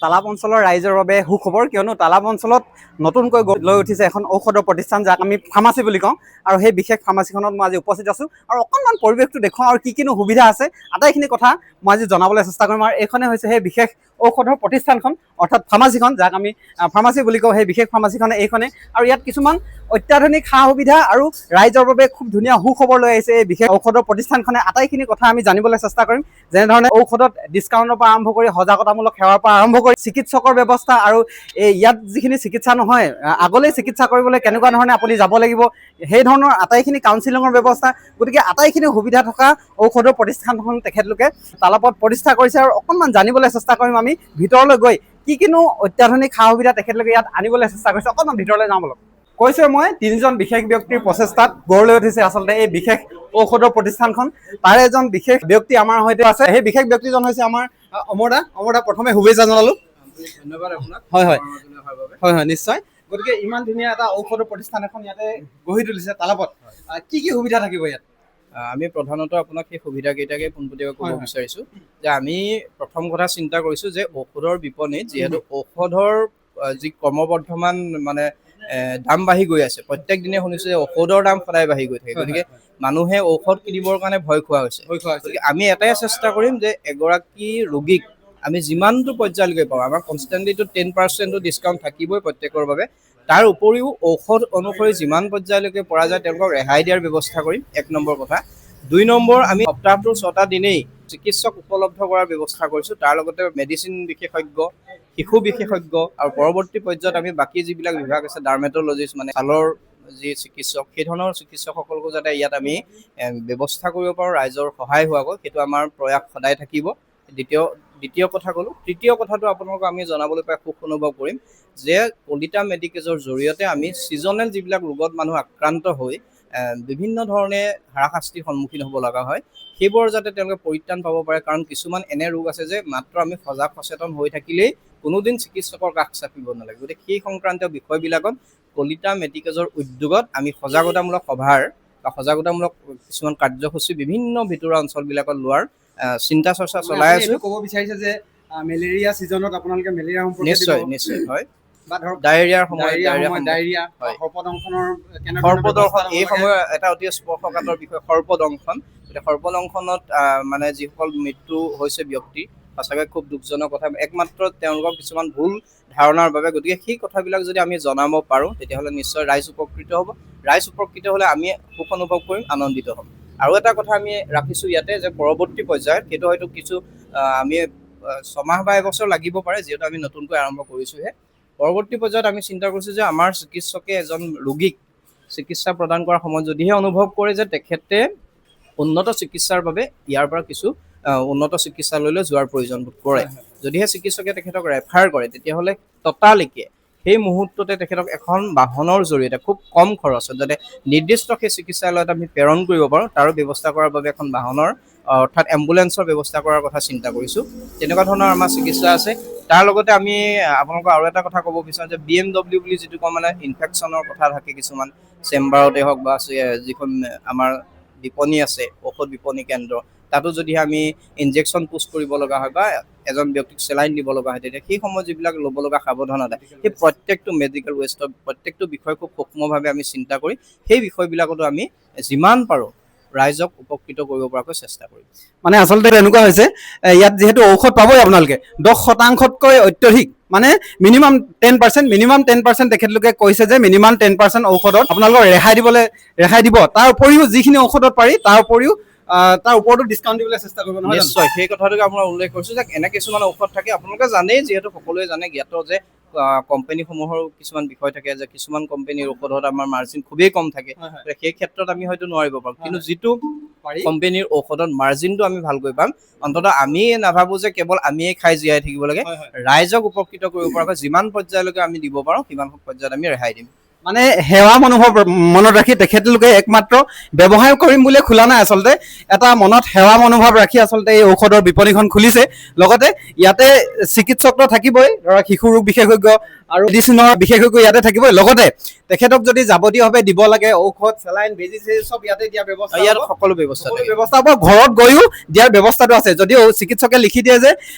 তালাপ অঞ্চলৰ ৰাইজৰ বাবে সুখবৰ, কিয়নো তালাপ অঞ্চলত নতুনকৈ লৈ উঠিছে এখন ঔষধৰ প্ৰতিষ্ঠান, যাক আমি ফাৰ্মাচী বুলি কওঁ। আৰু সেই বিশেষ ফাৰ্মাচীখনত মই আজি উপস্থিত আছোঁ আৰু অকণমান পৰিৱেশটো দেখুৱাওঁ আৰু কি কিনো সুবিধা আছে আটাইখিনি কথা মই আজি জনাবলৈ চেষ্টা কৰিম। আৰু এইখনে হৈছে সেই বিশেষ ঔষধৰ প্ৰতিষ্ঠানখন, অৰ্থাৎ ফাৰ্মাচীখন, যাক আমি ফাৰ্মাচী বুলি কওঁ। সেই বিশেষ ফাৰ্মাচীখনে এইখনে, আৰু ইয়াত কিছুমান অত্যাধুনিক সা সুবিধা আৰু ৰাইজৰ বাবে খুব ধুনীয়া সুখবৰ লৈ আহিছে এই বিশেষ ঔষধৰ প্ৰতিষ্ঠানখনে। আটাইখিনি কথা আমি জানিবলৈ চেষ্টা কৰিম, যেনেধৰণে ঔষধত ডিছকাউণ্টৰ পৰা আৰম্ভ কৰি সজাগতামূলক সেৱাৰ পৰা আৰম্ভ কৰি চিকিৎসকৰ ব্যৱস্থা, আৰু ইয়াত যিখিনি চিকিৎসা নহয় আগলৈ চিকিৎসা কৰিবলৈ কেনেকুৱা ধৰণে আপুনি যাব লাগিব, সেই ধৰণৰ আটাইখিনি কাউন্সিলিঙৰ ব্যৱস্থা, গতিকে আটাইখিনি সুবিধা থকা ঔষধৰ প্ৰতিষ্ঠানখন তেখেতলোকে তালাপত প্ৰতিষ্ঠা কৰিছে। আৰু অকণমান জানিবলৈ চেষ্টা কৰিম আমি ভিতৰলৈ গৈ কি কিনো অত্যাধুনিক সা সুবিধা তেখেতলোকে ইয়াত আনিবলৈ চেষ্টা কৰিছে। অকণমান ভিতৰলৈ যাওঁ বলক। কৈছে মই তিনিজন বিশেষ ব্যক্তিৰ প্ৰচেষ্টাত গঢ় লৈ উঠিছে আচলতে এই বিশেষ ঔষধৰ প্ৰতিষ্ঠানখন। তাৰে এজন বিশেষ ব্যক্তি আমাৰ সৈতে আছে। সেই বিশেষ ব্যক্তিজন হৈছে আমাৰ অমৰ দা। প্ৰথমে শুভেচ্ছা জনালো। ধন্যবাদ আপোনাক। হয় হয় হয় হয় নিশ্চয়। গতিকে ইমান ধুনীয়া এটা ঔষধৰ প্ৰতিষ্ঠান এখন ইয়াতে গঢ়ি তুলিছে তালাপত, কি কি সুবিধা থাকিব ইয়াত? আমি প্ৰধানতঃ আপোনাক সেই সুবিধাকেইটাকে পোনপটীয়াকৈ ক'ব বিচাৰিছোঁ যে আমি প্ৰথম কথা চিন্তা কৰিছোঁ যে ঔষধৰ বিপণীত যিহেতু ঔষধৰ যি ক্ৰমবৰ্ধমান মানে দাম বাঢ়ি গৈ আছে, প্ৰত্যেক দিনে শুনিছোঁ যে ঔষধৰ দাম সদায় বাঢ়ি গৈ থাকে, গতিকে মানুহে ঔষধ কিনিবৰ কাৰণে ভয় খোৱা হৈছে। গতিকে আমি এটাই চেষ্টা কৰিম যে এগৰাকী ৰোগীক আমি যিমানটো পৰ্যায়লৈকে পাওঁ, আমাৰ কনষ্টেণ্টলিটো 10% ডিছকাউণ্ট থাকিবই প্ৰত্যেকৰ বাবে। তাৰ উপৰিও ঔষধ অনুসৰি যিমান পৰ্যায়লৈকে পৰা যায় তেওঁলোকক ৰেহাই দিয়াৰ ব্যৱস্থা কৰিম, 1 নম্বৰ কথা। 2 নম্বৰ, আমি সপ্তাহটোৰ 6টা দিনেই চিকিৎসক উপলব্ধ কৰাৰ ব্যৱস্থা কৰিছোঁ। তাৰ লগতে মেডিচিন বিশেষজ্ঞ, শিশু বিশেষজ্ঞ, আৰু পৰৱৰ্তী পৰ্যায়ত আমি বাকী যিবিলাক বিভাগ আছে, ডাৰ্মেটলজিষ্ট মানে ছালৰ যি চিকিৎসক, সেই ধৰণৰ চিকিৎসকসকলকো যাতে ইয়াত আমি ব্যৱস্থা কৰিব পাৰোঁ ৰাইজৰ সহায় হোৱাকৈ, সেইটো আমাৰ প্ৰয়াস সদায় থাকিব। দ্বিতীয় কথা ক'লোঁ। তৃতীয় কথাটো আপোনালোকক আমি জনাবলৈ পাই সুখ অনুভৱ কৰিম যে কলিতা মেডিকেজৰ জৰিয়তে আমি ছিজনেল যিবিলাক ৰোগত মানুহ আক্ৰান্ত হৈ বিভিন্ন ধৰণে হাৰাশাস্তিৰ সন্মুখীন হ'ব লগা হয়, সেইবোৰ যাতে তেওঁলোকে পৰিত্ৰাণ পাব পাৰে। কাৰণ কিছুমান এনে ৰোগ আছে যে মাত্ৰ আমি সজাগ সচেতন হৈ থাকিলেই কোনোদিন চিকিৎসকৰ কাষ চাপিব নালাগে। গতিকে সেই সংক্ৰান্তীয় বিষয়বিলাকত কলিতা মেডিকেজৰ উদ্যোগত আমি সজাগতামূলক সভাৰ বা সজাগতামূলক কিছুমান কাৰ্যসূচী বিভিন্ন ভিতৰুৱা অঞ্চলবিলাকত লোৱাৰ চিন্তা চৰ্চা চলাই আছোঁ। ক'ব বিচাৰিছে যে মেলেৰিয়া ছিজনত আপোনালোকে মেলেৰিয়া সম্পৰ্কে নিশ্চয় হয়, বা ধৰক ডায়েৰিয়াৰ সময়ত ডায়েৰিয়া, সৰ্পদংশনৰ সৰ্পদংশন এই সময়ত এটা অতি স্পৰ্শকাতৰ বিষয়, সৰ্পদংশন। গতিকে সৰ্পদংশনত মানে যিসকল মৃত্যু হৈছে ব্যক্তি, সঁচাকৈ খুব দুখজনক কথা, একমাত্ৰ তেওঁলোকৰ কিছুমান ভুল ধাৰণাৰ বাবে। গতিকে সেই কথাবিলাক যদি আমি জনাব পাৰোঁ তেতিয়াহ'লে নিশ্চয় ৰাইজ উপকৃত হ'ব। ৰাইজ উপকৃত হ'লে আমি সুখ অনুভৱ কৰিম, আনন্দিত হ'ম। আৰু এটা কথা আমি ৰাখিছোঁ ইয়াতে যে পৰৱৰ্তী পৰ্যায়ত, সেইটো হয়তো কিছু আমি 6 মাহ বা 1 বছৰ লাগিব পাৰে, যিহেতু আমি নতুনকৈ আৰম্ভ কৰিছোঁহে। পৰৱৰ্তী পৰ্যায়ত আমি চিন্তা কৰিছোঁ যে আমাৰ চিকিৎসকে এজন ৰোগীক চিকিৎসা প্ৰদান কৰাৰ সময়ত যদিহে অনুভৱ কৰে যে তেখেতে উন্নত চিকিৎসাৰ বাবে ইয়াৰ পৰা কিছু উন্নত চিকিৎসালয়লৈ যোৱাৰ প্ৰয়োজন বোধ কৰে, যদিহে চিকিৎসকে তেখেতক ৰেফাৰ কৰে, তেতিয়াহ'লে ততালিকে সেই মুহূৰ্ততে তেখেতক এখন বাহনৰ জৰিয়তে খুব কম খৰচত যাতে নিৰ্দিষ্ট সেই চিকিৎসালয়ত আমি প্ৰেৰণ কৰিব পাৰোঁ, তাৰো ব্যৱস্থা কৰাৰ বাবে এখন বাহনৰ অৰ্থাৎ এম্বুলেঞ্চৰ ব্যৱস্থা কৰাৰ কথা চিন্তা কৰিছোঁ। তেনেকুৱা ধৰণৰ আমাৰ চিকিৎসা আছে। তাৰ লগতে আমি আপোনালোকক আৰু এটা কথা ক'ব বিচাৰোঁ যে BMW বুলি যিটো কওঁ, মানে ইনফেকশ্যনৰ কথা থাকে কিছুমান চেম্বাৰতে হওক বা যিখন আমাৰ বিপণী আছে, ঔষধ বিপণী কেন্দ্ৰ, তাতো যদি আমি ইনজেকশ্যন পুষ্ট কৰিব লগা হয় বা এজন ব্যক্তিক চেলাইন দিব লগা হয়, তেতিয়া সেই সময়ত যিবিলাক ল'ব লগা সাৱধানতা, সেই প্ৰত্যেকটো মেডিকেল ৱেষ্টৰ প্ৰত্যেকটো বিষয় খুব সূক্ষ্মভাৱে আমি চিন্তা কৰি সেই বিষয়বিলাকতো আমি যিমান পাৰোঁ ৰাইজক উপকৃত কৰিব পৰাকৈ চেষ্টা কৰিম। মানে আচলতে এনেকুৱা হৈছে, ইয়াত যিহেতু ঔষধ পাবই আপোনালোকে 10%তকৈ অত্যধিক, মানে মিনিমাম 10% তেখেতলোকে কৈছে যে মিনিমাম 10% ঔষধত আপোনালোকৰ ৰেহাই দিব। তাৰ উপৰিও যিখিনি ঔষধত পাৰি তাৰ ওপৰতো ডিছকাউণ্ট দিবলৈ চেষ্টা কৰিব। নিশ্চয় সেই কথাটোকে আপোনাৰ উল্লেখ কৰিছোঁ যে এনে কিছুমান ঔষধ থাকে, আপোনালোকে জানেই, যিহেতু সকলোৱে জানে, জ্ঞাত যে কোম্পানীসমূহৰ কিছুমান বিষয় থাকে যে কিছুমান কোম্পানীৰ ঔষধত আমাৰ মাৰ্জিন খুবেই কম থাকে। সেই ক্ষেত্ৰত আমি হয়তো নোৱাৰিব পাৰোঁ, কিন্তু যিটো কোম্পানীৰ ঔষধত মাৰ্জিনটো আমি ভালকৈ পাম, অন্ততঃ আমি নাভাবোঁ যে কেৱল আমিয়ে খাই জীয়াই থাকিব লাগে, ৰাইজক উপকৃত কৰিব পৰাকৈ যিমান পৰ্যায়লৈকে আমি দিব পাৰোঁ সিমান পৰ্যায়ত আমি ৰেহাই দিম। মানে সেৱা মনোভাৱ মনত ৰাখি তেখেতলোকে একমাত্ৰ ব্যৱসায় কৰিম বুলিয়ে খোলা নাই, আচলতে এটা মনত সেৱা মনোভাৱ ৰাখি আচলতে এই ঔষধৰ বিপণীখন খুলিছে। লগতে ইয়াতে চিকিৎসকটো থাকিবই, ধৰক শিশু ৰোগ বিশেষজ্ঞ আৰু মেডিচিনৰ বিশেষজ্ঞ ইয়াতে থাকিবই। লগতে তেখেতক যদি যাৱতীয়ভাৱে দিব লাগে ঔষধ, চেলাইন, বেজি চব ইয়াতে দিয়া ব্যৱস্থা, ইয়াত সকলো ব্যৱস্থা ঘৰত গৈও দিয়াৰ ব্যৱস্থাটো আছে। যদিও চিকিৎসকে লিখি দিয়ে যে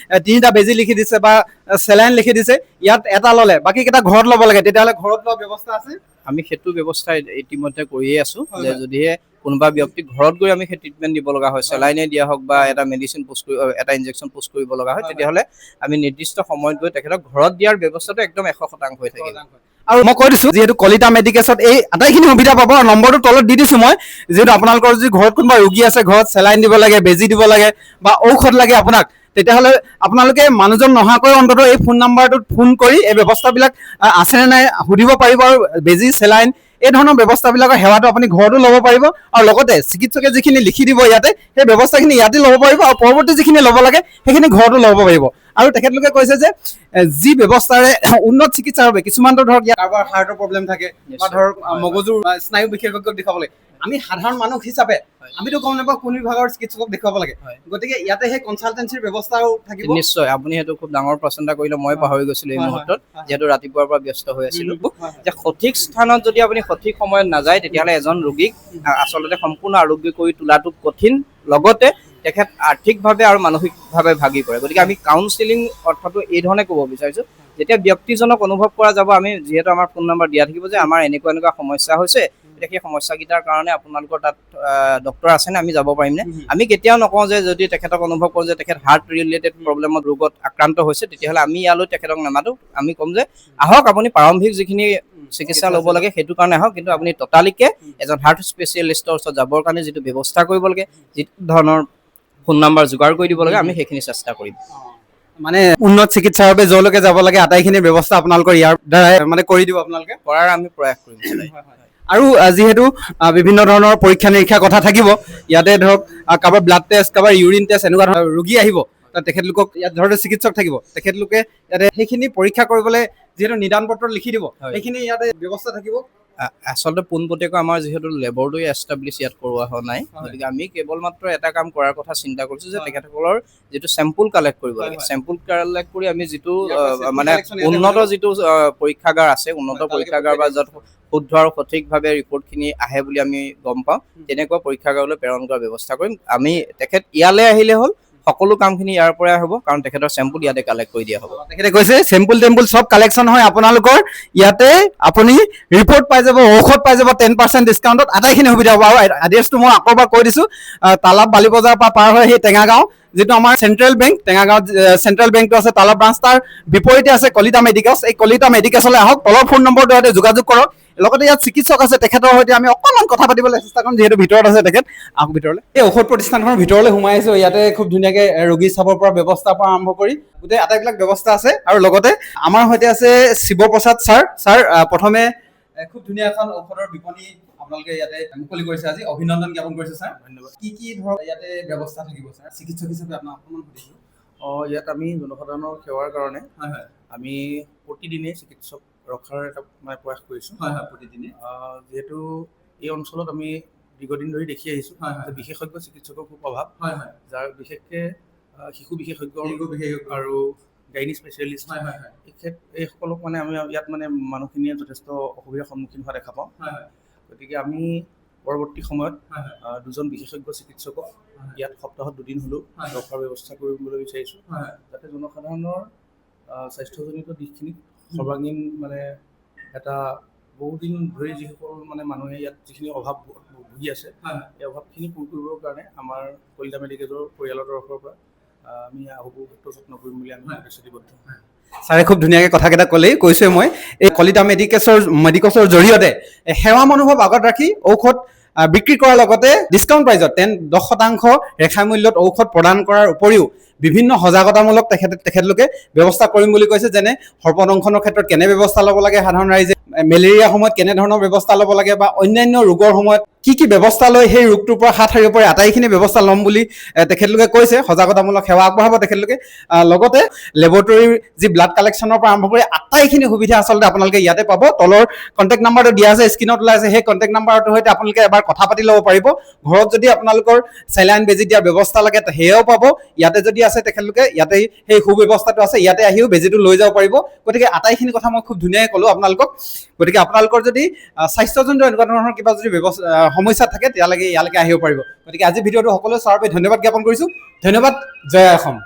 3টা বেজি লিখি দিছে বা চেলাইন লিখি দিছে, ইয়াত এটা ল'লে বাকী কেইটা ঘৰত ল'ব লাগে, তেতিয়াহ'লে ঘৰত লোৱা ব্যৱস্থা আছে? আমি সেইটো ব্যৱস্থা ইতিমধ্যে কৰিয়ে আছো হয়, যে হয়। যদিহে কোনোবা ব্যক্তিক ঘৰত গৈ আমি সেই ট্ৰিটমেণ্ট দিব লগা হয়, চেলাইনে দিয়া হওক বা এটা মেডিচিন পোষ্ট কৰি এটা ইনজেকশ্যন পোষ্ট কৰিব লগা হয়, তেতিয়াহ'লে আমি নিৰ্দিষ্ট সময়ত গৈ তেখেতক ঘৰত দিয়াৰ ব্যৱস্থাটো একদম 100% হৈ থাকিব। আৰু মই কৈ দিছোঁ যিহেতু কলিতা মেডিকেলত এই আটাইখিনি সুবিধা পাব, আৰু নম্বৰটো তলত দি দিছোঁ মই, যিহেতু আপোনালোকৰ যদি ঘৰত কোনোবা ৰোগী আছে, ঘৰত চেলাইন দিব লাগে, বেজী দিব লাগে বা ঔষধ লাগে আপোনাক, তেতিয়াহ'লে আপোনালোকে মানুহজন নহাকৈ অন্ততঃ এই ফোন নাম্বাৰটোত ফোন কৰি এই ব্যৱস্থাবিলাক আছেনে নাই সুধিব পাৰিব, আৰু বেজী চেলাইন এই ধৰণৰ ব্যৱস্থাবিলাকৰ সেৱাটো আপুনি ঘৰতো ল'ব পাৰিব, আৰু লগতে চিকিৎসকে যিখিনি লিখি দিব ইয়াতে সেই ব্যৱস্থাখিনি ইয়াতে ল'ব পাৰিব, আৰু পৰৱৰ্তী যিখিনি ল'ব লাগে সেইখিনি ঘৰতো ল'ব পাৰিব। আৰু তেখেতলোকে কৈছে যে যি ব্যৱস্থাৰে উন্নত চিকিৎসাৰ বাবে কিছুমানতো ধৰক ইয়াত কাৰোবাৰ হাৰ্টৰ প্ৰব্লেম থাকে বা ধৰক মগজুৰ স্নায়ু বিশেষজ্ঞক দেখাব লাগে, আমি সাধাৰণ মানুহ হিচাপে আমিতো গম নাপাওঁ কোন বিভাগৰ চিকিৎসকক দেখুৱাব লাগে, গতিকে ইয়াতে সেই কনচালটেঞ্চিৰ ব্যৱস্থাও থাকিব। নিশ্চয়, আপুনি সেইটো খুব ডাঙৰ প্ৰশ্ন এটা কৰিলে, মই পাহৰি গৈছিলো এই মুহূৰ্তত, যিহেতু ৰাতিপুৱাৰ পৰা ব্যস্ত হৈ আছিলো। যে সঠিক স্থানত যদি আপুনি সঠিক সময়ত নাযায়, তেতিয়াহ'লে এজন ৰোগীক আচলতে সম্পূৰ্ণ আৰোগ্য কৰি তোলাটো কঠিন, লগতে তেখেত আৰ্থিকভাৱে আৰু মানসিকভাৱে ভাগি পৰে। গতিকে আমি কাউন্সিলিং অৰ্থটো এই ধৰণে ক'ব বিচাৰিছোঁ, যেতিয়া ব্যক্তিজনক অনুভৱ কৰা যাব, আমি যিহেতু আমাৰ ফোন নম্বৰ দিয়া থাকিব যে আমাৰ এনেকুৱা এনেকুৱা সমস্যা হৈছে, এতিয়া সেই সমস্যাকেইটাৰ কাৰণে আপোনালোকৰ তাত ডক্টৰ আছেনে, আমি যাব পাৰিমনে? আমি কেতিয়াও নকওঁ যে যদি তেখেতক অনুভৱ কৰোঁ যে তেখেত হাৰ্ট ৰিলেটেড প্ৰব্লেমত ৰোগত আক্ৰান্ত হৈছে, তেতিয়াহ'লে আমি ইয়ালৈ তেখেতক নামাতো, আমি ক'ম যে আহক আপুনি প্ৰাৰম্ভিক যিখিনি চিকিৎসা ল'ব লাগে সেইটো কাৰণে আহক, কিন্তু আপুনি ততালিকে এজন হাৰ্ট স্পেচিয়েলিষ্টৰ ওচৰত যাবৰ কাৰণে যিটো ব্যৱস্থা কৰিব লাগে, যিটো ধৰণৰ ফোন নাম্বাৰ যোগাৰ কৰি দিব লাগে, আমি সেইখিনি চেষ্টা কৰিম। মানে উন্নত চিকিৎসাৰ বাবে য'লৈকে যাব লাগে আটাইখিনি ব্যৱস্থা আপোনালোকৰ ইয়াৰ দ্বাৰাই মানে কৰি দিব আপোনালোকে? কৰাৰ আমি প্ৰয়াস কৰিম। আৰু যিহেতু বিভিন্ন ধৰণৰ পৰীক্ষা নিৰীক্ষাৰ কথা থাকিব, ইয়াতে ধৰক কাৰোবাৰ ব্লাড টেষ্ট, কাৰোবাৰ ইউৰিন টেষ্ট, এনেকুৱা ধৰণৰ ৰোগী আহিব, তেখেতলোকক ইয়াত ধৰক চিকিৎসক থাকিব, তেখেতলোকে ইয়াতে সেইখিনি পৰীক্ষা কৰিবলৈ যিহেতু নিদান পত্ৰ লিখি দিব, সেইখিনি ইয়াতে ব্যৱস্থা থাকিব। আচলতে পোনপটীয়াকৈ আমাৰ যিহেতু লেবৰেটৰী এষ্টাব্লিছ ইয়াত কৰোৱা হোৱা নাই, গতিকে আমি কেৱল মাত্ৰ এটা কাম কৰাৰ কথা চিন্তা কৰিছোঁ যে তেখেতসকলৰ যিটো চেম্পুল কালেক্ট কৰিব লাগে, চেম্পুল কালেক্ট কৰি আমি যিটো মানে উন্নত যিটো পৰীক্ষাগাৰ আছে, উন্নত পৰীক্ষাগাৰ বা য'ত শুদ্ধ আৰু সঠিকভাৱে ৰিপৰ্টখিনি আহে বুলি আমি গম পাওঁ, তেনেকুৱা পৰীক্ষাগাৰলৈ প্ৰেৰণ কৰাৰ ব্যৱস্থা কৰিম। আমি তেখেত ইয়ালৈ আহিলে হ'ল, সকলো কামখিনি ইয়াৰ পৰাই হ'ব, কাৰণ তেখেতৰ চেম্পুল ইয়াতে কালেক্ট কৰি দিয়া হ'ব। তেখেতে কৈছে চেম্পুল টেম্পুল চব কালেকশ্যন হয় আপোনালোকৰ ইয়াতে, আপুনি ৰিপৰ্ট পাই যাব, ঔষধ পাই যাব 10% ডিছকাউণ্টত, আটাইখিনি সুবিধা হ'ব। আৰু এড্ৰেছটো মই আকৌ এবাৰ কৈ দিছোঁ, তালাব বালি বজাৰৰ পৰা পাৰ হৈ সেই টেঙাগাঁও, যিটো আমাৰ চেণ্ট্ৰেল বেংক, টেঙাগাঁৱত চেণ্ট্ৰেল বেংকটো আছে, তালাব ব্ৰাঞ্চ, তাৰ বিপৰীতে আছে কলিতা মেডিকেলছ। এই কলিতা মেডিকেলছলৈ আহক, তলৰ ফোন নম্বৰটো সৈতে যোগাযোগ কৰক, লগতে ইয়াত চিকিৎসক আছে, তেখেতৰ সৈতে আমি অকণমান কথা পাতিবলৈ চেষ্টা কৰিম, যিহেতু ভিতৰত আছে তেখেত। আহক ভিতৰলৈ। এই ঔষধ প্ৰতিষ্ঠানখনৰ ভিতৰলৈ সোমাই আহিছোঁ, ইয়াতে খুব ধুনীয়াকৈ ৰোগী চাবৰ পৰা ব্যৱস্থাৰ পৰা আৰম্ভ কৰি গোটেই আটাইবিলাক ব্যৱস্থা আছে। আৰু লগতে আমাৰ সৈতে আছে শিৱপ্ৰসাদ ছাৰ। ছাৰ, প্ৰথমে খুব ধুনীয়া এখন ঔষধৰ বিপণী আপোনালোকে ইয়াতে মুকলি কৰিছে, আজি অভিনন্দন জ্ঞাপন কৰিছোঁ ছাৰ। ধন্যবাদ। কি কি ধৰক ইয়াতে ব্যৱস্থা থাকিব ছাৰ, চিকিৎসক হিচাপে আপোনাক অকণমান সুধিছোঁ? ইয়াত আমি জনসাধাৰণৰ সেৱাৰ কাৰণে আমি প্ৰতিদিনে চিকিৎসক ৰখাৰ এটা মানে প্ৰয়াস কৰিছোঁ। প্ৰতিদিনে যিহেতু এই অঞ্চলত আমি দীৰ্ঘদিন ধৰি দেখি আহিছোঁ যে বিশেষজ্ঞ চিকিৎসকৰ খুব অভাৱ, যাৰ বিশেষকৈ শিশু বিশেষজ্ঞ আৰু গাইনী স্পেচিয়েলিষ্ট, এইসকলক মানে আমি ইয়াত মানে মানুহখিনিয়ে যথেষ্ট অসুবিধাৰ সন্মুখীন হোৱা দেখা পাওঁ। গতিকে আমি পৰৱৰ্তী সময়ত দুজন বিশেষজ্ঞ চিকিৎসকক ইয়াত সপ্তাহত 2 দিন হ'লেও ৰখাৰ ব্যৱস্থা কৰিবলৈ বিচাৰিছোঁ, যাতে জনসাধাৰণৰ স্বাস্থ্যজনিত দিশখিনি সৰ্বাংগীন মানে এটা বহুদিন ধৰি যিসকল মানে মানুহে ইয়াত যিখিনি অভাৱ ভুগি আছে, এই অভাৱখিনি পূৰ কৰিবৰ কাৰণে আমাৰ কলিতা মেডিকেলৰ পৰিয়ালৰ তৰফৰ পৰা আমি আহুকূৰ্ত যত্ন কৰিম বুলি আমি প্ৰতিশ্ৰুতিবদ্ধ। ছাৰে খুব ধুনীয়াকৈ কথাকেইটা ক'লেই, কৈছোৱে মই, এই কলিতা মেডিকেলছৰ জৰিয়তে সেৱা মনোভাৱ আগত ৰাখি ঔষধ বিক্ৰী কৰাৰ লগতে ডিছকাউণ্ট প্ৰাইজত 10% ৰেহাই মূল্যত ঔষধ প্ৰদান কৰাৰ উপৰিও বিভিন্ন সজাগতামূলক তেখেতলোকে ব্যৱস্থা কৰিম বুলি কৈছে, যেনে সৰ্পদংশনৰ ক্ষেত্ৰত কেনে ব্যৱস্থা ল'ব লাগে সাধাৰণ ৰাইজে, মেলেৰিয়াৰ সময়ত কেনেধৰণৰ ব্যৱস্থা ল'ব লাগে, বা অন্যান্য ৰোগৰ সময়ত কি কি ব্যৱস্থা লৈ সেই ৰোগটোৰ পৰা হাত সাৰিব পাৰে, আটাইখিনি ব্যৱস্থা ল'ম বুলি তেখেতলোকে কৈছে। সজাগতামূলক সেৱা আগবঢ়াব তেখেতলোকে। লগতে লেবৰেটৰীৰ যি ব্লাড কালেকশ্যনৰ পৰা আৰম্ভ কৰি আটাইখিনি সুবিধা আচলতে আপোনালোকে ইয়াতে পাব। তলৰ কণ্টেক্ট নাম্বাৰটো দিয়া আছে, স্ক্ৰীণত ওলাই আছে, সেই কণ্টেক্ট নাম্বাৰটোৰ সৈতে আপোনালোকে এবাৰ কথা পাতি ল'ব পাৰিব। ঘৰত যদি আপোনালোকৰ চেলাইন বেজী দিয়াৰ ব্যৱস্থা লাগে সেয়াও পাব। ইয়াতে যদি আছে তেখেতলোকে ইয়াতেই সেই সুব্যৱস্থাটো আছে, ইয়াতে আহিও বেজীটো লৈ যাব পাৰিব। গতিকে আটাইখিনি কথা মই খুব ধুনীয়াকৈ ক'লোঁ আপোনালোকক। গতিকে আপোনালোকৰ যদি স্বাস্থ্যজনিত এনেকুৱা ধৰণৰ কিবা যদি সমস্যা থাকে, তেতিয়ালৈকে ইয়ালৈকে আহিব পাৰিব। গতিকে আজি ভিডিঅ'টো সকলোৱে চোৱাৰ বাবে ধন্যবাদ জ্ঞাপন কৰিছোঁ। ধন্যবাদ। জয় অসম।